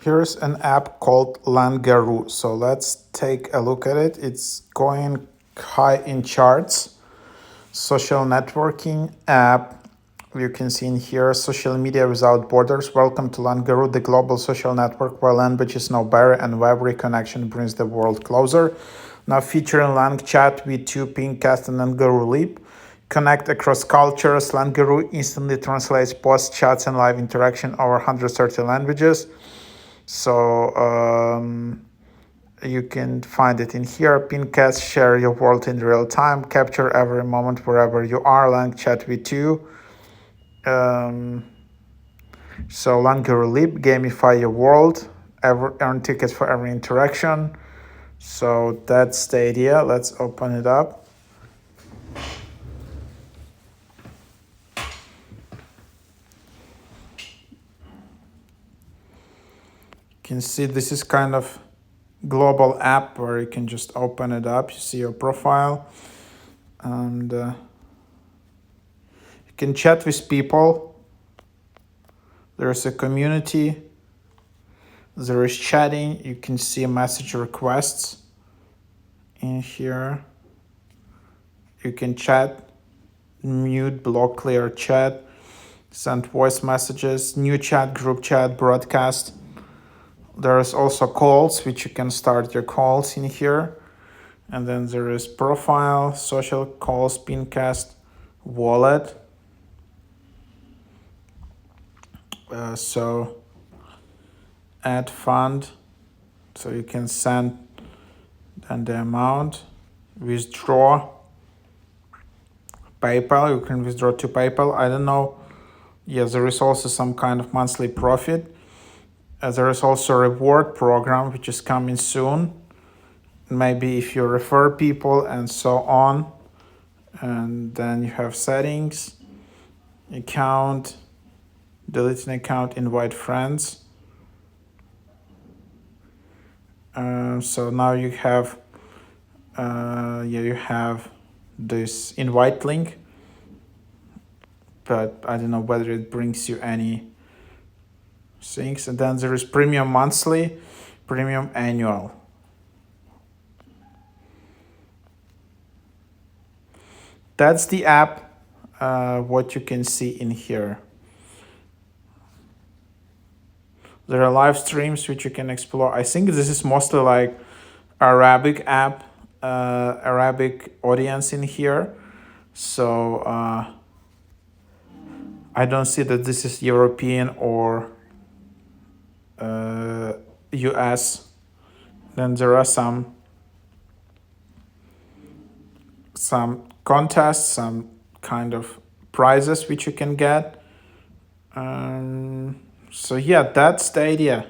Here's an app called Langaroo. So let's take a look at it. It's going high in charts. Social networking app. You can see in here, social media without borders. Welcome to Langaroo, the global social network where language is no barrier and every connection brings the world closer. Now featuring Lang Chat, V2, Pingcast, and Langaroo Leap. Connect across cultures. Langaroo instantly translates posts, chats, and live interaction over 130 languages. So you can find it in here. Pincast, share your world in real time, capture every moment wherever you are. Lang Chat V2. So Langaroo Leap, gamify your world, earn tickets for every interaction. So that's the idea. Let's open it up. You can see this is kind of global app where you can just open it up. You see your profile and you can chat with people. There's a community. There is chatting. You can see message requests in here. You can chat, mute, block, clear chat, send voice messages, new chat, group chat, broadcast. There is also calls, which you can start your calls in here. And then there is profile, social calls, Pincast, wallet. So add fund, so you can send and the amount, withdraw, PayPal, you can withdraw to PayPal. I don't know. Yeah, there is also some kind of monthly profit. There is also a reward program, which is coming soon. Maybe if you refer people and so on. And then you have settings, account, delete an account, invite friends. So now you have, you have this invite link, but I don't know whether it brings you any things. And then there is premium monthly, premium annual. That's the app, what you can see in here. There are live streams which you can explore. I think this is mostly like Arabic app, Arabic audience in here. So I don't see that this is European or US. Then there are some contests, some kind of prizes which you can get. So yeah, that's the idea.